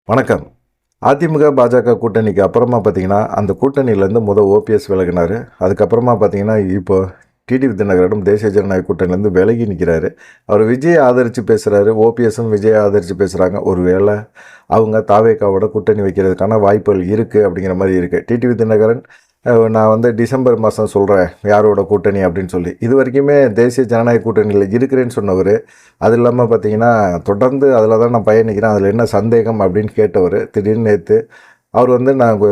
வணக்கம். அதிமுக, பாஜக கூட்டணிக்கு அப்புறமா பார்த்தீங்கன்னா, அந்த கூட்டணியிலேருந்து ஓபிஎஸ் விலகினார். அதுக்கப்புறமா பார்த்தீங்கன்னா, இப்போ டிடிவி தினகரனும் தேசிய ஜனநாயக கூட்டணியிலேருந்து விலகி நிற்கிறாரு. அவர் விஜயை ஆதரித்து பேசுகிறாரு. ஓபிஎஸும் விஜயை ஆதரித்து பேசுகிறாங்க. ஒரு வேளை அவங்க தாவேகாவோட கூட்டணி வைக்கிறதுக்கான வாய்ப்புகள் இருக்குது அப்படிங்கிற மாதிரி இருக்குது. டிடிவி தினகரன் நான் டிசம்பர் மாதம் சொல்கிறேன் யாரோட கூட்டணி அப்படின்னு சொல்லி இது வரைக்குமே தேசிய ஜனநாயக கூட்டணியில் இருக்கிறேன்னு சொன்னவர். அது இல்லாமல் பார்த்தீங்கன்னா தொடர்ந்து அதில் தான் நான் பயணிக்கிறேன், அதில் என்ன சந்தேகம் அப்படின்னு கேட்டவர் திடீர்னு நேற்று அவர் நான்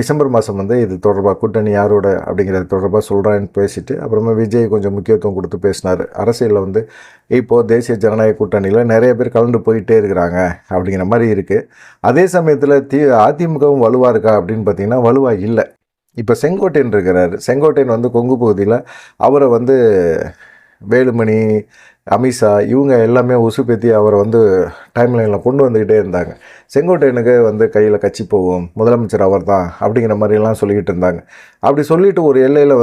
டிசம்பர் மாதம் இது தொடர்பாக கூட்டணி யாரோட அப்படிங்கிறது தொடர்பாக சொல்கிறான்னு பேசிட்டு அப்புறமா விஜய் கொஞ்சம் முக்கியத்துவம் கொடுத்து பேசினார். அரசியலில் இப்போது தேசிய ஜனநாயக கூட்டணியில் நிறைய பேர் கலந்து போயிட்டே இருக்கிறாங்க அப்படிங்கிற மாதிரி இருக்குது. அதே சமயத்தில் அதிமுகவும் வலுவாக இருக்கா அப்படின்னு பார்த்தீங்கன்னா வலுவாக இல்லை. இப்போ செங்கோட்டையன் இருக்கிறார். செங்கோட்டையன் கொங்கு பகுதியில் அவரை வேலுமணி, அமித்ஷா இவங்க எல்லாமே உசுப்பேற்றி அவரை டைம்லைனில் கொண்டு வந்துக்கிட்டே இருந்தாங்க. செங்கோட்டையனுக்கு கையில் கட்சி போகும், முதலமைச்சர் அவர் தான் அப்படிங்கிற மாதிரிலாம் சொல்லிக்கிட்டு இருந்தாங்க. அப்படி சொல்லிவிட்டு ஒரு எல்லையில்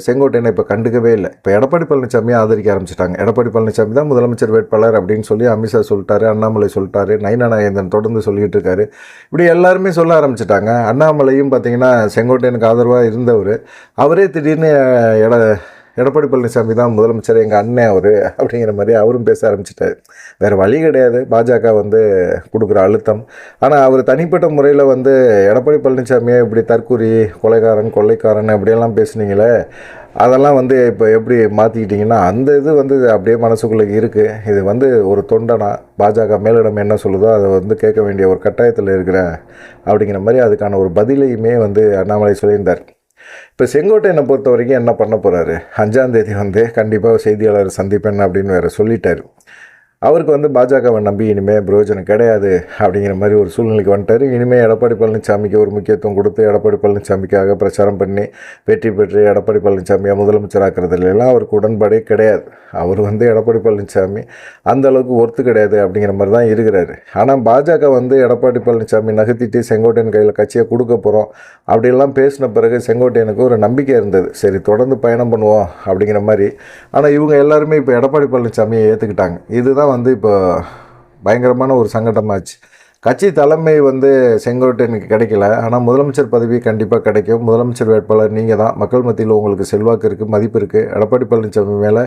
செங்கோட்டையனை இப்போ கண்டுக்கவே இல்லை. இப்போ எடப்பாடி பழனிசாமியை ஆதரிக்க ஆரம்பிச்சிட்டாங்க. எடப்பாடி பழனிசாமி தான் முதலமைச்சர் வேட்பாளர் அப்படின்னு சொல்லி அமித்ஷா சொல்லிட்டாரு, அண்ணாமலை சொல்லிட்டாரு, நயினா நாகேந்திரன் தொடர்ந்து சொல்லிக்கிட்டு இருக்காரு. இப்படி எல்லாருமே சொல்ல ஆரம்பிச்சிட்டாங்க. அண்ணாமலையும் பார்த்திங்கன்னா செங்கோட்டையனுக்கு ஆதரவாக இருந்தவர், அவரே திடீர்னு எடப்பாடி பழனிசாமி தான் முதலமைச்சர், எங்கள் அண்ணன் அவர் அப்படிங்கிற மாதிரி அவரும் பேச ஆரம்பிச்சிட்டார். வேறு வழி கிடையாது, பாஜக கொடுக்குற அழுத்தம். ஆனால் அவர் தனிப்பட்ட முறையில் எடப்பாடி பழனிசாமியை இப்படி தற்கூரி, கொலைக்காரன், கொள்ளைக்காரன் அப்படியெல்லாம் பேசுனீங்களே, அதெல்லாம் இப்போ எப்படி மாற்றிக்கிட்டிங்கன்னா அந்த இது அப்படியே மனசுக்குள்ளே இருக்குது. இது ஒரு தொண்டனா பாஜக மேலிடம் என்ன சொல்லுதோ அதை கேட்க வேண்டிய ஒரு கட்டாயத்தில் இருக்கிறேன் அப்படிங்கிற மாதிரி அதுக்கான ஒரு பதிலையுமே அண்ணாமலை சொல்லியிருந்தார். இப்போ செங்கோட்டையனை பொறுத்த வரைக்கும் என்ன பண்ண போகிறாரு, 5ஆம் தேதி கண்டிப்பாக செய்தியாளர் சந்திப்பேன் அப்படின்னு வேறு சொல்லிட்டார். அவருக்கு பாஜகவை நம்பி இனிமேல் பிரயோஜனம் கிடையாது அப்படிங்கிற மாதிரி ஒரு சூழ்நிலைக்கு வந்துட்டார். இனிமேல் எடப்பாடி பழனிசாமிக்கு ஒரு முக்கியத்துவம் கொடுத்து எடப்பாடி பழனிசாமிக்காக பிரச்சாரம் பண்ணி வெற்றி பெற்று எடப்பாடி பழனிசாமியை முதலமைச்சராக்கிறதுலாம் அவருக்கு உடன்பாடே கிடையாது. அவர் எடப்பாடி பழனிசாமி அந்த அளவுக்கு ஒர்த்து கிடையாது அப்படிங்கிற மாதிரி தான் இருக்கிறாரு. ஆனால் பாஜக எடப்பாடி பழனிசாமி நகர்த்திட்டு செங்கோட்டையன் கையில் கட்சியை கொடுக்க போகிறோம் அப்படிலாம் பேசின பிறகு செங்கோட்டையனுக்கு ஒரு நம்பிக்கை இருந்தது, சரி தொடர்ந்து பயணம் பண்ணுவோம் அப்படிங்கிற மாதிரி. ஆனால் இவங்க எல்லாருமே இப்போ எடப்பாடி பழனிசாமியை ஏற்றுக்கிட்டாங்க. இதுதான் இப்போ பயங்கரமான ஒரு சங்கடமாச்சு. கட்சி தலைமை செங்கோட்டையனுக்கு கிடைக்கல, ஆனால் முதலமைச்சர் பதவி கண்டிப்பாக கிடைக்கும். முதலமைச்சர் வேட்பாளர் நீங்கள் தான், மக்கள் மத்தியில் உங்களுக்கு செல்வாக்கு இருக்குது, மதிப்பு இருக்குது. எடப்பாடி பழனிசாமி மேலே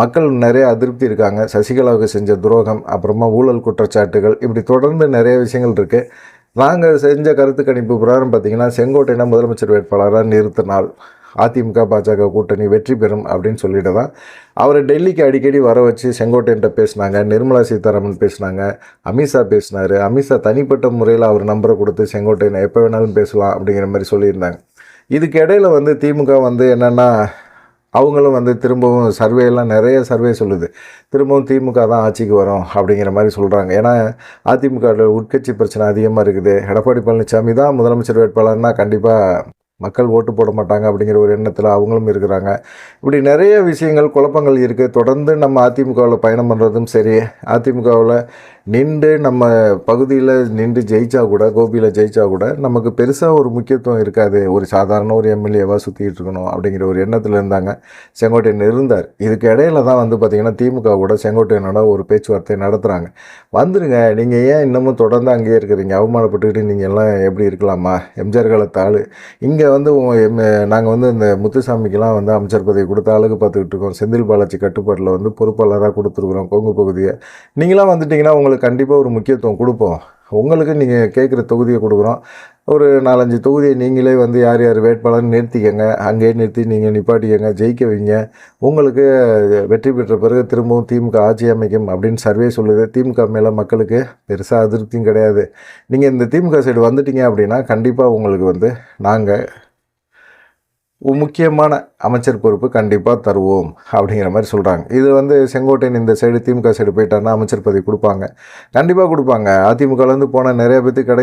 மக்கள் நிறைய அதிருப்தி இருக்காங்க. சசிகலாவுக்கு செஞ்ச துரோகம், அப்புறமா ஊழல் குற்றச்சாட்டுகள், இப்படி தொடர்ந்து நிறைய விஷயங்கள் இருக்குது. நாங்கள் செஞ்ச கருத்து கணிப்பு பிரகாரம் பார்த்திங்கன்னா செங்கோட்டையனை முதலமைச்சர் வேட்பாளராக நிறுத்தினால் அதிமுக பாஜக கூட்டணி வெற்றி பெறும் அப்படின்னு சொல்லிட்டு தான் அவரை டெல்லிக்கு அடிக்கடி வர வச்சு செங்கோட்டையன்ட்ட பேசினாங்க, நிர்மலா சீதாராமன் பேசினாங்க, அமித்ஷா பேசினார். அமித்ஷா தனிப்பட்ட முறையில் அவர் நம்பரை கொடுத்து செங்கோட்டையனை எப்போ வேணாலும் பேசலாம் அப்படிங்கிற மாதிரி சொல்லியிருந்தாங்க. இதுக்கு இடையில் திமுக என்னென்னா அவங்களும் திரும்பவும் சர்வேலாம் நிறைய சர்வே சொல்லுது, திரும்பவும் திமுக தான் ஆட்சிக்கு வரும் அப்படிங்கிற மாதிரி சொல்கிறாங்க. ஏன்னா அதிமுக உட்கட்சி பிரச்சனை அதிகமாக இருக்குது. எடப்பாடி பழனிசாமி தான் முதலமைச்சர் வேட்பாளர்னால் கண்டிப்பாக மக்கள் ஓட்டு போட மாட்டாங்க அப்படிங்கிற ஒரு எண்ணத்தில் அவங்களும் இருக்கிறாங்க. இப்படி நிறைய விஷயங்கள் குழப்பங்கள் இருக்குது. தொடர்ந்து நம்ம அதிமுகவில் பயணம் பண்ணுறதும் சரி, அதிமுகவில் நின்று நம்ம பகுதியில் நின்று ஜெயிச்சா கூட, கோபியில் ஜெயிச்சா கூட நமக்கு பெருசாக ஒரு முக்கியத்துவம் இருக்காது, ஒரு சாதாரண ஒரு எம்எல்ஏவாக சுற்றிக்கிட்டு இருக்கணும் அப்படிங்கிற ஒரு எண்ணத்தில் இருந்தாங்க. செங்கோட்டையன் இருந்தார். இதுக்கு இடையில தான் பார்த்திங்கன்னா திமுக கூட செங்கோட்டையனோட ஒரு பேச்சுவார்த்தை நடத்துகிறாங்க. வந்துடுங்க, நீங்கள் ஏன் இன்னமும் தொடர்ந்து அங்கேயே இருக்கிறீங்க, அவமானப்பட்டுக்கிட்டு நீங்கள் எல்லாம் எப்படி இருக்கலாமா, எம்ஜிஆர் காலத்தாள் இங்கே நாங்கள் இந்த முத்துசாமிக்கெலாம் அமைச்சர் பதவி கொடுத்த ஆளுக்கு பார்த்துக்கிட்டு இருக்கோம், செந்தில் பாலாஜி கட்டுப்பாட்டில் பொறுப்பாளராக கொடுத்துருக்குறோம் கொங்கு பகுதியை, நீங்களாம் வந்துட்டிங்கன்னா உங்களுக்கு கண்டிப்பாக ஒரு முக்கியத்துவம் கொடுப்போம், உங்களுக்கு நீங்கள் கேட்குற தொகுதியை கொடுக்குறோம், ஒரு 4-5 தொகுதியை நீங்களே யார் யார் வேட்பாளர்னு நிறுத்திக்கங்க, அங்கேயே நிறுத்தி நீங்கள் நிப்பாட்டிக்கங்க, ஜெயிக்க வைங்க, உங்களுக்கு வெற்றி பெற்ற பிறகு திரும்பவும் திமுக ஆட்சி அமைக்கும் அப்படின்னு சர்வே சொல்லுது. திமுக மேலே மக்களுக்கு பெருசாக அதிருப்தியும் கிடையாது. நீங்கள் இந்த திமுக சைடு வந்துட்டீங்க அப்படின்னா கண்டிப்பாக உங்களுக்கு நாங்கள் முக்கியமான அமைச்சர் பொறுப்பு கண்டிப்பாக தருவோம் அப்படிங்கிற மாதிரி சொல்கிறாங்க. இது செங்கோட்டையன் இந்த சைடு திமுக சைடு போயிட்டாருன்னா அமைச்சர் பதவி கொடுப்பாங்க, கண்டிப்பாக கொடுப்பாங்க. அதிமுகலேருந்து போன நிறைய பேருக்கு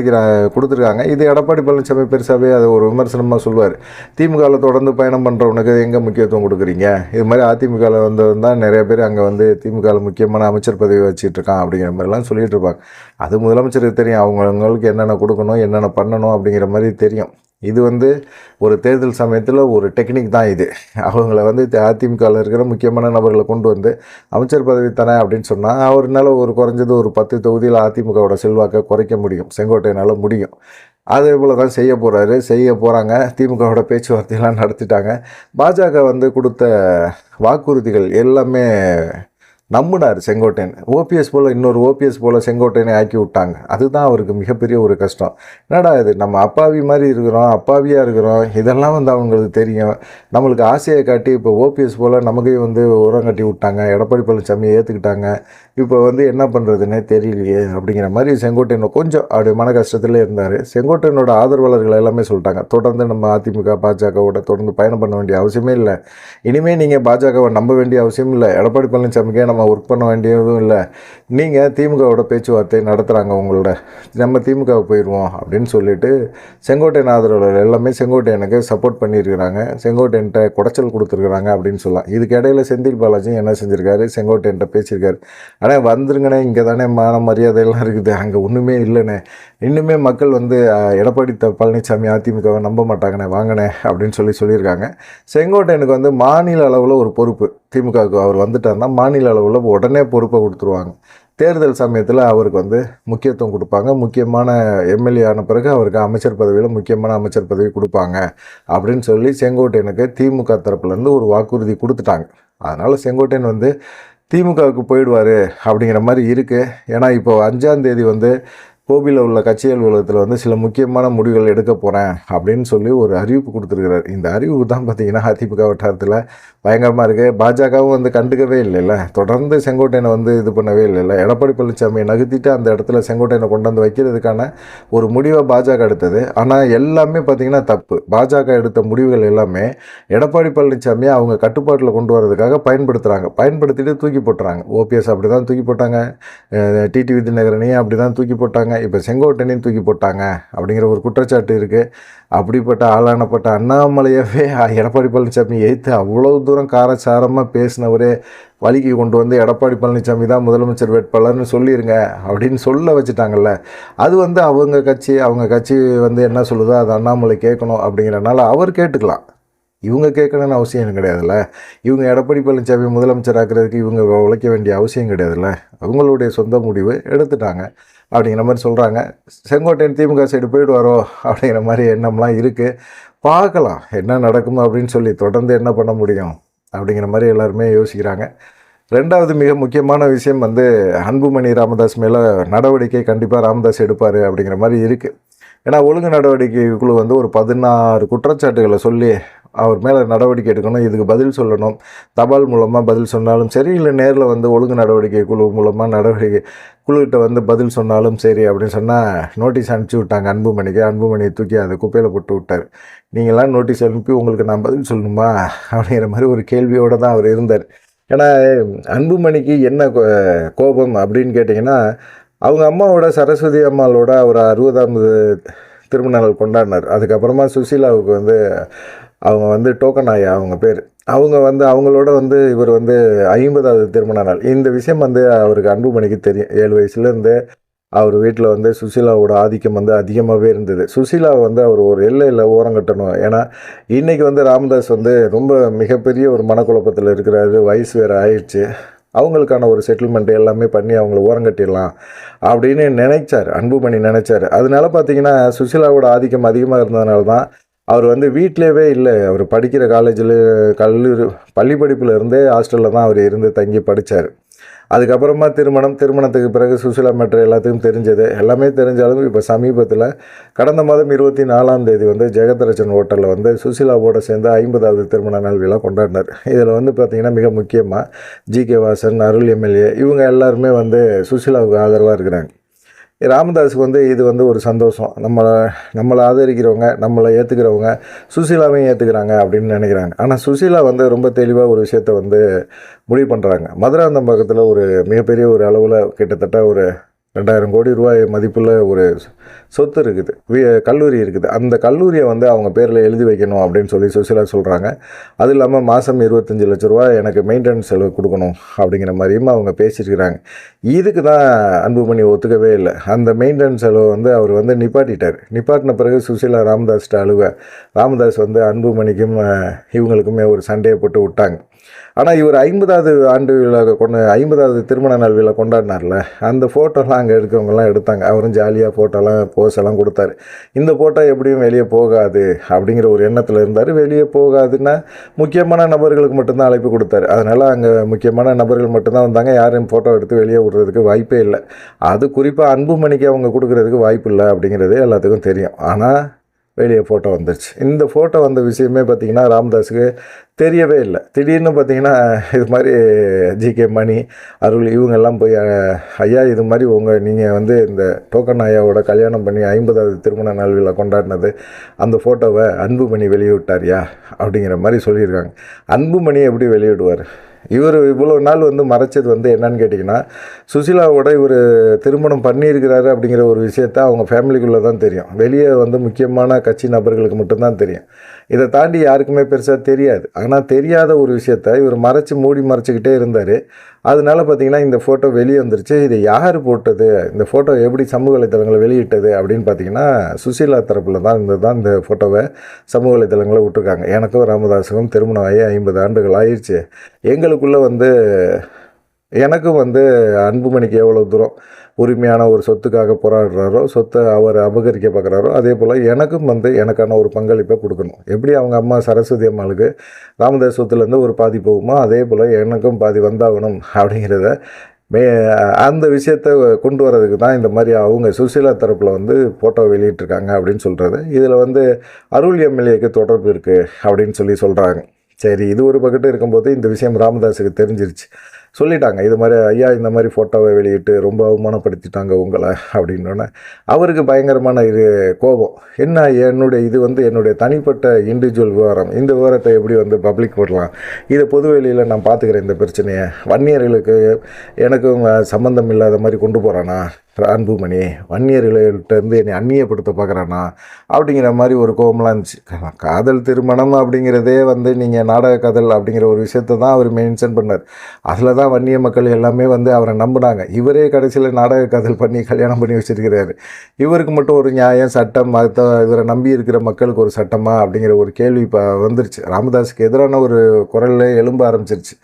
கொடுத்துருக்காங்க. இது எடப்பாடி பழனிசாமி பெருசாகவே அதை ஒரு விமர்சனமாக சொல்லுவார். திமுகவில் தொடர்ந்து பயணம் பண்ணுறவனுக்கு எங்கே முக்கியத்துவம் கொடுக்குறீங்க, இது மாதிரி அதிமுகவில் தான் நிறைய பேர் அங்கே திமுகவில் முக்கியமான அமைச்சர் பதவி வச்சுட்டு இருக்கான் அப்படிங்கிற மாதிரிலாம் சொல்லிகிட்டு இருப்பாங்க. அது முதலமைச்சருக்கு தெரியும், அவங்களுக்கு என்னென்ன கொடுக்கணும், என்னென்ன பண்ணணும் அப்படிங்கிற மாதிரி தெரியும். இது வந்து ஒரு தேர்தல் சமயத்தில் ஒரு டெக்னிக் தான் இது. அவங்கள வந்து அதிமுகவில் இருக்கிற முக்கியமான நபர்களை கொண்டு வந்து அமைச்சர் பதவி தரேன் அப்படின்னு சொன்னால் அவர்னால ஒரு குறைஞ்சது ஒரு 10 தொகுதியில் அதிமுகவோட செல்வாக்கை குறைக்க முடியும், செங்கோட்டையனால் முடியும். அதே போல் தான் செய்ய போகிறாங்க. திமுகவோட பேச்சுவார்த்தையெல்லாம் நடத்திட்டாங்க. பாஜக வந்து கொடுத்த வாக்குறுதிகள் எல்லாமே நம்பினார் செங்கோட்டையன். ஓபிஎஸ் போல் இன்னொரு ஓபிஎஸ் போல் செங்கோட்டையனை ஆக்கி விட்டாங்க. அதுதான் அவருக்கு மிகப்பெரிய ஒரு கஷ்டம். என்னடா இது, நம்ம அப்பாவி மாதிரி இருக்கிறோம், அப்பாவியாக இருக்கிறோம், இதெல்லாம் வந்து அவங்களுக்கு தெரியும். நம்மளுக்கு ஆசையை காட்டி இப்போ ஓபிஎஸ் போல் நமக்கே வந்து உரம் கட்டி விட்டாங்க. எடப்பாடி பழனிசாமியை ஏற்றுக்கிட்டாங்க. இப்போ வந்து என்ன பண்ணுறதுன்னே தெரியலையே அப்படிங்கிற மாதிரி செங்கோட்டையன் கொஞ்சம் அப்படி மன கஷ்டத்தில் இருந்தார். செங்கோட்டையனோட ஆதரவாளர்கள் எல்லாமே சொல்லிட்டாங்க, தொடர்ந்து நம்ம அதிமுக பாஜகவோட தொடர்ந்து பயணம் பண்ண வேண்டிய அவசியமே இல்லை. இனிமேல் நீங்கள் பாஜகவை நம்ப வேண்டிய அவசியம் இல்லை. எடப்பாடி பழனிசாமிக்கே நம்ம ஒர்க் பண்ண வேண்டியதும் இல்லை. நீங்கள் திமுகவோட பேச்சுவார்த்தை நடத்துகிறாங்க உங்களோட, நம்ம திமுகவை போயிடுவோம் அப்படின்னு சொல்லிட்டு செங்கோட்டையன் ஆதரவாளர்கள் எல்லாமே செங்கோட்டையனுக்கு சப்போர்ட் பண்ணியிருக்கிறாங்க. செங்கோட்டையன்ட்ட குடைச்சல் கொடுத்துருக்குறாங்க அப்படின்னு சொல்லலாம். இதுக்கு இடையில செந்தில் பாலாஜி என்ன செஞ்சுருக்காரு, செங்கோட்டையன்ட்ட பேசியிருக்காரு. ஆனால் வந்துருங்கண்ணே, இங்கே தானே மான மரியாதையெல்லாம் இருக்குது, அங்கே ஒன்றுமே இல்லைண்ணே, இன்னுமே மக்கள் வந்து எடப்பாடி பழனிசாமி அதிமுகவை நம்ப மாட்டாங்கண்ணே, வாங்கண்ணே அப்படின்னு சொல்லியிருக்காங்க. செங்கோட்டையனுக்கு வந்து மாநில அளவில் ஒரு பொறுப்பு, திமுகவுக்கு அவர் வந்துட்டார்னா மாநில அளவில் உடனே பொறுப்பை கொடுத்துருவாங்க. தேர்தல் சமயத்தில் அவருக்கு வந்து முக்கியத்துவம் கொடுப்பாங்க. முக்கியமான எம்எல்ஏ ஆன பிறகு அவருக்கு அமைச்சர் பதவியில் முக்கியமான அமைச்சர் பதவி கொடுப்பாங்க அப்படின்னு சொல்லி செங்கோட்டையனுக்கு திமுக தரப்புலேருந்து ஒரு வாக்குறுதி கொடுத்துட்டாங்க. அதனால் செங்கோட்டையன் வந்து திமுகவுக்கு போயிடுவார் அப்படிங்கிற மாதிரி இருக்குது. ஏன்னா இப்போ 5ஆம் தேதி வந்து கோபியில் உள்ள கட்சி அலுவலகத்தில் வந்து சில முக்கியமான முடிவுகள் எடுக்க போகிறேன் அப்படின்னு சொல்லி ஒரு அறிவிப்பு கொடுத்துருக்கிறார். இந்த அறிவிப்பு தான் பார்த்திங்கன்னா அதிமுக வட்டாரத்தில் பயங்கரமாக இருக்குது. பாஜகவும் வந்து கண்டுக்கவே இல்லைல்ல, தொடர்ந்து செங்கோட்டையனை வந்து இது பண்ணவே இல்லைல்ல. எடப்பாடி பழனிசாமியை நகர்த்திட்டு அந்த இடத்துல செங்கோட்டையனை கொண்டு வந்து வைக்கிறதுக்கான ஒரு முடிவை பாஜக எடுத்தது. ஆனால் எல்லாமே பார்த்திங்கன்னா தப்பு. பாஜக எடுத்த முடிவுகள் எல்லாமே எடப்பாடி பழனிசாமியை அவங்க கட்டுப்பாட்டில் கொண்டு வரதுக்காக பயன்படுத்திட்டு தூக்கி போட்டுறாங்க. ஓபிஎஸ் அப்படி தான் தூக்கி போட்டாங்க, டிடிவி தினகரனையும் அப்படி தான் தூக்கி போட்டாங்க, இப்போ செங்கோட்டையனையும் தூக்கி போட்டாங்க அப்படிங்கிற ஒரு குற்றச்சாட்டு இருக்குது. அப்படிப்பட்ட ஆளானப்பட்ட அண்ணாமலையவே எடப்பாடி பழனிசாமி எதிர்த்து அவ்வளோ தூரம் காரசாரமாக பேசினவரே வழிக்கு கொண்டு வந்து எடப்பாடி பழனிசாமி தான் முதலமைச்சர் வேட்பாளர்னு சொல்லிடுங்க அப்படின்னு சொல்ல வச்சுட்டாங்கல்ல. அது வந்து அவங்க கட்சி வந்து என்ன சொல்லுதோ அது அண்ணாமலை கேட்கணும் அப்படிங்கிறனால அவர் கேட்டுக்கலாம். இவங்க கேட்கணும்னு அவசியம் கிடையாதுல்ல. இவங்க எடப்பாடி பழனிசாமி முதலமைச்சர் ஆக்கிறதுக்கு இவங்க உழைக்க வேண்டிய அவசியம் கிடையாதுல்ல. அவங்களுடைய சொந்த முடிவு எடுத்துட்டாங்க அப்படிங்கிற மாதிரி சொல்கிறாங்க. செங்கோட்டையன் திமுக சைடு போயிடுவாரோ அப்படிங்கிற மாதிரி எண்ணம்லாம் இருக்குது. பார்க்கலாம் என்ன நடக்கும் அப்படின்னு சொல்லி, தொடர்ந்து என்ன பண்ண முடியும் அப்படிங்கிற மாதிரி எல்லாருமே யோசிக்கிறாங்க. ரெண்டாவது மிக முக்கியமான விஷயம் வந்து அன்புமணி ராமதாஸ் மேலே நடவடிக்கை கண்டிப்பாக ராமதாஸ் எடுப்பார் அப்படிங்கிற மாதிரி இருக்குது. ஏன்னா ஒழுங்கு நடவடிக்கை குழு வந்து ஒரு 16 குற்றச்சாட்டுகளை சொல்லி அவர் மேலே நடவடிக்கை எடுக்கணும், இதுக்கு பதில் சொல்லணும், தபால் மூலமாக பதில் சொன்னாலும் சரி, இல்லை நேரில் வந்து ஒழுங்கு நடவடிக்கை குழு மூலமாக குழுக்கிட்ட வந்து பதில் சொன்னாலும் சரி அப்படின்னு சொன்னால் நோட்டீஸ் அனுப்பிச்சி விட்டாங்க அன்புமணியை தூக்கி அதை குப்பையில் போட்டு விட்டார். நீங்களாம் நோட்டீஸ் அனுப்பி உங்களுக்கு நான் பதில் சொல்லணுமா அப்படிங்கிற மாதிரி ஒரு கேள்வியோடு தான் அவர் இருந்தார். ஏன்னா அன்புமணிக்கு என்ன கோபம் அப்படின்னு கேட்டிங்கன்னா, அவங்க அம்மாவோட சரஸ்வதி அம்மாவோட ஒரு 60ஆவது திருமண நாள் கொண்டாடினார். அதுக்கப்புறமா சுசீலாவுக்கு வந்து அவங்க வந்து டோக்கன் ஆயா அவங்க பேர், அவங்க வந்து அவங்களோட வந்து இவர் வந்து 50ஆவது திருமண நாள். இந்த விஷயம் வந்து அவருக்கு அன்புமணிக்கு தெரியும். 7 வயசுலேருந்து அவர் வீட்டில் வந்து சுசீலாவோட ஆதிக்கம் வந்து அதிகமாகவே இருந்தது. சுசீலாவை வந்து அவர் ஒரு எல்லையில் ஓரங்கட்டணும். ஏன்னா இன்றைக்கி வந்து ராமதாஸ் வந்து ரொம்ப மிகப்பெரிய ஒரு மனக்குழப்பத்தில் இருக்கிறாரு, வயசு வேறு ஆயிடுச்சு. அவங்களுக்கான ஒரு செட்டில்மெண்ட் எல்லாமே பண்ணி அவங்கள ஓரங்கட்டிடலாம் அப்படின்னு அன்புமணி நினச்சார். அதனால பார்த்திங்கன்னா சுசீலாவோட ஆதிக்கம் அதிகமாக இருந்ததுனால தான் அவர் வந்து வீட்டிலேயே இல்லை. அவர் படிக்கிற பள்ளி படிப்பில் இருந்தே ஹாஸ்டலில் தான் அவர் இருந்து தங்கி படித்தார். அதுக்கப்புறமா திருமணத்துக்கு பிறகு சுசீலா மேட்ரு எல்லாத்துக்கும் தெரிஞ்சது. எல்லாமே தெரிஞ்சாலும் இப்போ சமீபத்தில் கடந்த மாதம் 24ஆம் தேதி வந்து ஜெகதரட்சன் ஹோட்டலில் வந்து சுசீலாவோடு சேர்ந்து 50ஆவது திருமண நாள் விழா கொண்டாடினார். இதில் வந்து பார்த்திங்கன்னா மிக முக்கியமாக ஜிகே வாசன், அருள் எம்எல்ஏ இவங்க எல்லாருமே வந்து சுசீலாவுக்கு ஆதரவாக இருக்கிறாங்க. ராமதாஸுக்கு வந்து இது வந்து ஒரு சந்தோஷம். நம்மளை ஆதரிக்கிறவங்க, நம்மளை ஏற்றுக்கிறவங்க சுசீலாவையும் ஏற்றுக்கிறாங்க அப்படின்னு நினைக்கிறாங்க. ஆனால் சுசீலா வந்து ரொம்ப தெளிவாக ஒரு விஷயத்தை வந்து முடிவு பண்ணுறாங்க. மதுராந்தகம் பக்கத்தில் ஒரு மிகப்பெரிய ஒரு அளவில் கிட்டத்தட்ட ஒரு ₹2000 கோடி மதிப்புள்ள ஒரு சொத்து இருக்குது, கல்லூரி இருக்குது. அந்த கல்லூரியை வந்து அவங்க பேரில் எழுதி வைக்கணும் அப்படின்னு சொல்லி சுசிலா சொல்கிறாங்க. அது இல்லாமல் மாதம் ₹25,00,000 எனக்கு மெயின்டெனன்ஸ் செலவு கொடுக்கணும் அப்படிங்கிற மாதிரியும் அவங்க பேசியிருக்கிறாங்க. இதுக்கு தான் அன்புமணி ஒத்துக்கவே இல்லை. அந்த மெயின்டெனன்ஸ் செலவு வந்து அவர் வந்து நிப்பாட்டிட்டார். நிப்பாட்டின பிறகு சுசிலா ராமதாஸ்கிட்ட ராமதாஸ் வந்து அன்புமணிக்கும் இவங்களுக்குமே ஒரு சண்டையை போட்டு விட்டாங்க. ஆனால் இவர் 50வது ஆண்டு விழா 50வது திருமண நாள் விழா கொண்டாடினார்ல, அந்த ஃபோட்டோலாம் அங்கே இருக்கிறவங்கலாம் எடுத்தாங்க. அவரும் ஜாலியாக ஃபோட்டோலாம் போஸ் எல்லாம் கொடுத்தாரு. இந்த ஃபோட்டோ எப்படியும் வெளியே போகாது அப்படிங்கிற ஒரு எண்ணத்தில் இருந்தார். வெளியே போகாதுன்னா முக்கியமான நபர்களுக்கு மட்டும்தான் அழைப்பு கொடுத்தாரு. அதனால் அங்கே முக்கியமான நபர்கள் மட்டும்தான் வந்தாங்க. யாரும் ஃபோட்டோ எடுத்து வெளியே விடுறதுக்கு வாய்ப்பே இல்லை. அது குறிப்பாக அன்புமணிக்கு அவங்க கொடுக்குறதுக்கு வாய்ப்பு இல்லை அப்படிங்கிறது எல்லாத்துக்கும் தெரியும். ஆனால் வெளியே ஃபோட்டோ வந்துருச்சு. இந்த ஃபோட்டோ வந்த விஷயமே பார்த்திங்கன்னா ராமதாஸுக்கு தெரியவே இல்லை. திடீர்னு பார்த்திங்கன்னா இது மாதிரி ஜிகே மணி, அருள் இவங்கெல்லாம் போய் ஐயா இது மாதிரி நீங்கள் வந்து இந்த டோக்கன் ஐயாவோட கல்யாணம் பண்ணி 50வது திருமண நாள் விழா கொண்டாடினது அந்த ஃபோட்டோவை அன்புமணி வெளியிட்டார்யா அப்படிங்கிற மாதிரி சொல்லியிருக்காங்க. அன்புமணி எப்படி வெளியிடுவார்? இவர் இவ்வளோ நாள் வந்து மறைச்சது வந்து என்னன்னு கேட்டிங்கன்னா, சுசிலாவோட இவர் திருமணம் பண்ணியிருக்கிறாரு அப்படிங்கிற ஒரு விஷயத்த அவங்க ஃபேமிலிக்குள்ளே தான் தெரியும். வெளியே வந்து முக்கியமான கட்சி நபர்களுக்கு மட்டும்தான் தெரியும். இதை தாண்டி யாருக்குமே பெருசாக தெரியாது. ஆனால் தெரியாத ஒரு விஷயத்த இவர் மூடி மறைச்சிக்கிட்டே இருந்தார். அதனால பார்த்திங்கன்னா இந்த ஃபோட்டோ வெளியே வந்துருச்சு. இதை யார் போட்டது, இந்த ஃபோட்டோ எப்படி சமூக வலைத்தளங்களை வெளியிட்டது அப்படின்னு பார்த்திங்கன்னா சுசீலா தரப்பில் தான் இந்த ஃபோட்டோவை சமூக வலைத்தளங்களை விட்டுருக்காங்க. எனக்கும் ராமதாஸுக்கும் திருமணம் ஆகி 50 ஆண்டுகள் ஆயிடுச்சு. எங்களுக்குள்ளே வந்து எனக்கும் வந்து அன்புமணிக்கு எவ்வளோ தூரம் உரிமையான ஒரு சொத்துக்காக போராடுறாரோ, சொத்தை அவர் அபகரிக்க பார்க்குறாரோ, அதே போல் எனக்கும் வந்து எனக்கான ஒரு பங்களிப்பை கொடுக்கணும். எப்படி அவங்க அம்மா சரஸ்வதி அம்மாளுக்கு ராமதாஸ் சொத்துலேருந்து ஒரு பாதி போகுமோ, அதே போல் எனக்கும் பாதி வந்தாகணும் அப்படிங்கிறத அந்த விஷயத்தை கொண்டு வரதுக்கு தான் இந்த மாதிரி அவங்க சுசீலா தரப்பில் வந்து ஃபோட்டோ வெளியிட்டிருக்காங்க அப்படின்னு சொல்கிறது. இதில் வந்து அருள் எம்எல்ஏக்கு தொடர்பு இருக்குது அப்படின்னு சொல்கிறாங்க. சரி, இது ஒரு பக்கத்து இருக்கும்போது இந்த விஷயம் ராமதாஸுக்கு தெரிஞ்சிருச்சு. சொல்லிட்டாங்க, இது மாதிரி ஐயா இந்த மாதிரி ஃபோட்டோவை வெளியிட்டு ரொம்ப அவமானப்படுத்திட்டாங்க உங்களை அப்படின்னோடனே அவருக்கு பயங்கரமான கோபம். என்னுடைய இது வந்து என்னுடைய தனிப்பட்ட இண்டிவிஜுவல் விவகாரம், இந்த விவரத்தை எப்படி வந்து பப்ளிக் போடலாம்? இதை பொதுவெளியில் நான் பார்த்துக்கிறேன். இந்த பிரச்சனையை வன்னியர்களுக்கு எனக்கும் சம்மந்தம் இல்லாத மாதிரி கொண்டு போகிறானா அன்புமணி? வன்னியர்கள்ட்டேருந்து என்னை அந்நியப்படுத்த பார்க்குறானா அப்படிங்கிற மாதிரி ஒரு கோபம்லாம் இருந்துச்சு. காதல் திருமணம் அப்படிங்கிறதே வந்து நீங்கள் நாடக காதல் அப்படிங்கிற ஒரு விஷயத்தை தான் அவர் மென்ஷன் பண்ணார். அதில் தான் வன்னிய மக்கள் எல்லாமே வந்து அவரை நம்பினாங்க. இவரே கடைசியில் நாடக காதல் பண்ணி கல்யாணம் பண்ணி வச்சுருக்கிறாரு. இவருக்கு மட்டும் ஒரு நியாயம், சட்டம், இவரை நம்பி இருக்கிற மக்களுக்கு ஒரு சட்டமா அப்படிங்கிற ஒரு கேள்வி இப்போ வந்துருச்சு. ராமதாஸுக்கு எதிரான ஒரு குரலில் எழும்ப ஆரம்பிச்சிருச்சு.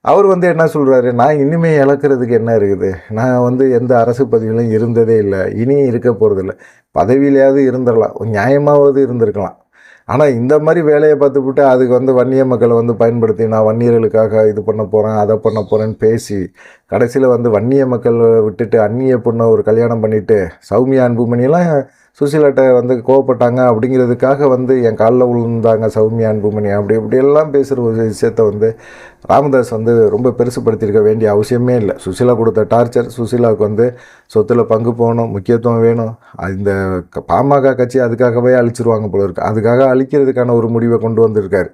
அவர் வந்து என்ன சொல்கிறாரு, நான் இனிமேல் இழக்கிறதுக்கு என்ன இருக்குது? நான் வந்து எந்த அரசு பதவியிலும் இருந்ததே இல்லை, இனியும் இருக்க போகிறதில்ல. பதவியிலையாவது இருந்துடலாம், நியாயமாவது இருந்திருக்கலாம். ஆனால் இந்த மாதிரி வேலையை பார்த்துவிட்டு அதுக்கு வந்து வன்னிய மக்களை வந்து பயன்படுத்தி நான் வன்னியர்களுக்காக இது பண்ண போகிறேன், அதை பண்ண போகிறேன்னு பேசி கடைசியில் வந்து வன்னிய மக்கள் விட்டுட்டு அந்நிய பொண்ணை ஒரு கல்யாணம் பண்ணிவிட்டு சௌமியா அன்புமணியெல்லாம் சுசீலாட்ட வந்து கோவப்பட்டாங்க அப்படிங்கிறதுக்காக வந்து என் காலில் விழுந்தாங்க சௌமியா அன்புமணி இப்படியெல்லாம் பேசுகிற ஒரு விஷயத்த வந்து ராமதாஸ் வந்து ரொம்ப பெருசுப்படுத்தியிருக்க வேண்டிய அவசியமே இல்லை. சுசீலா கொடுத்த டார்ச்சர், சுசீலாவுக்கு வந்து சொத்தில் பங்கு போகணும், முக்கியத்துவம் வேணும், இந்த பாமக கட்சி அதுக்காகவே அழிச்சிருவாங்க போல இருக்குது. அதுக்காக அழிக்கிறதுக்கான ஒரு முடிவை கொண்டு வந்திருக்காரு.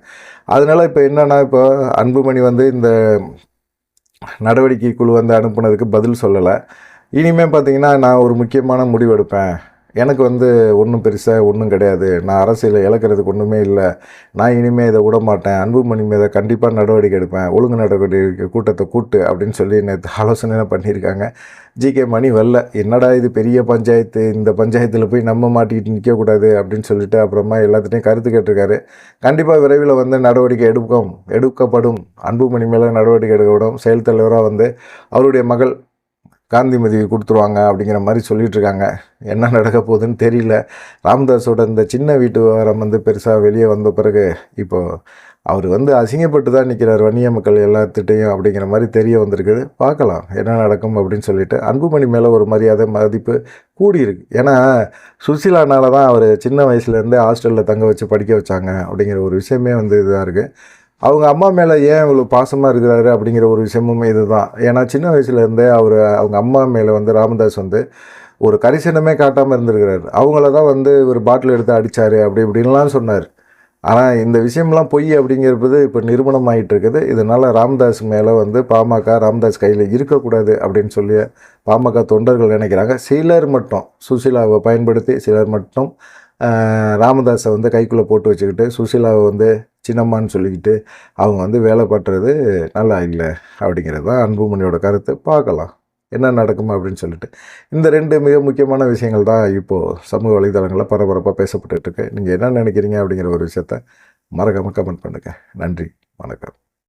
அதனால் இப்போ என்னென்னா, இப்போ அன்புமணி வந்து இந்த நடவடிக்கை குழு வந்து அனுப்புனதுக்கு பதில் சொல்லலை. இனிமேல் பார்த்திங்கன்னா நான் ஒரு முக்கியமான முடிவு எடுப்பேன், எனக்கு வந்து ஒன்றும் பெருசாக ஒன்றும் கிடையாது, நான் அரசியலை இழக்கிறதுக்கு ஒன்றுமே இல்லை, நான் இனிமேல் இதை விட மாட்டேன், அன்புமணி மீதை கண்டிப்பாக நடவடிக்கை எடுப்பேன், ஒழுங்கு நடவடிக்கை கூட்டத்தை கூட்டு அப்படின்னு சொல்லி நேற்று ஆலோசனை பண்ணியிருக்காங்க. ஜிகே மணி வரல, என்னடா இது பெரிய பஞ்சாயத்து, இந்த பஞ்சாயத்தில் போய் நம்ம மாட்டிக்கிட்டு நிற்கக்கூடாது அப்படின்னு சொல்லிட்டு அப்புறமா எல்லாத்துட்டையும் கருத்து கேட்டிருக்காரு. கண்டிப்பாக விரைவில் வந்து நடவடிக்கை எடுக்கப்படும், அன்புமணி மேலே நடவடிக்கை எடுக்கப்படும். செயல் தலைவராக வந்து அவருடைய மகள் காந்திமதி கொடுத்துருவாங்க அப்படிங்கிற மாதிரி சொல்லிகிட்ருக்காங்க. என்ன நடக்க போகுதுன்னு தெரியல. ராமதாஸோட இந்த சின்ன வீட்டு விவகாரம் வந்து பெருசாக வெளியே வந்த பிறகு இப்போது அவர் வந்து அசிங்கப்பட்டு தான் நிற்கிறார் வன்னிய மக்கள் எல்லாத்துட்டையும் அப்படிங்கிற மாதிரி தெரிய வந்திருக்குது. பார்க்கலாம் என்ன நடக்கும் அப்படின்னு சொல்லிட்டு. அன்புமணி மேலே ஒரு மரியாதை மதிப்பு கூடியிருக்கு. ஏன்னா சுசீலானால தான் அவர் சின்ன வயசுலேருந்தே ஹாஸ்டலில் தங்க வச்சு படிக்க வச்சாங்க அப்படிங்கிற ஒரு விஷயமே வந்து இதாக இருக்குது. அவங்க அம்மா மேலே ஏன் இவ்வளோ பாசமாக இருக்கிறாரு அப்படிங்கிற ஒரு விஷயமும் இது தான். ஏன்னா சின்ன வயசுலேருந்தே அவங்க அம்மா மேலே வந்து ராமதாஸ் வந்து ஒரு கரிசனமே காட்டாமல் இருந்திருக்கிறாரு. அவங்கள தான் வந்து ஒரு பாட்டில் எடுத்து அடித்தார் அப்படி இப்படின்லாம் சொன்னார். ஆனால் இந்த விஷயம்லாம் பொய் அப்படிங்கிறது இப்போ நிரூபணம் ஆகிட்டு இருக்குது. இதனால் ராமதாஸ் மேலே வந்து பாமக ராமதாஸ் கையில் இருக்கக்கூடாது அப்படின்னு சொல்லி பாமக தொண்டர்கள் நினைக்கிறாங்க. சிலர் மட்டும் சுசீலாவை பயன்படுத்தி சிலர் மட்டும் ராமதாஸை வந்து கைக்குள்ளே போட்டு வச்சுக்கிட்டு சுசீலாவை வந்து சின்னம்மான்னு சொல்லிக்கிட்டு அவங்க வந்து வேலை பண்ணுறது நல்லா இல்லை அப்படிங்கிறது தான் அன்புமணியோட கருத்து. பார்க்கலாம் என்ன நடக்குமா அப்படின்னு சொல்லிட்டு. இந்த 2 மிக முக்கியமான விஷயங்கள் தான் இப்போது சமூக வலைதளங்களில் பரபரப்பாக பேசப்பட்டுருக்கு. நீங்கள் என்ன நினைக்கிறீங்க அப்படிங்கிற ஒரு விஷயத்த மறக்காமல் கமெண்ட் பண்ணுங்கள். நன்றி, வணக்கம்.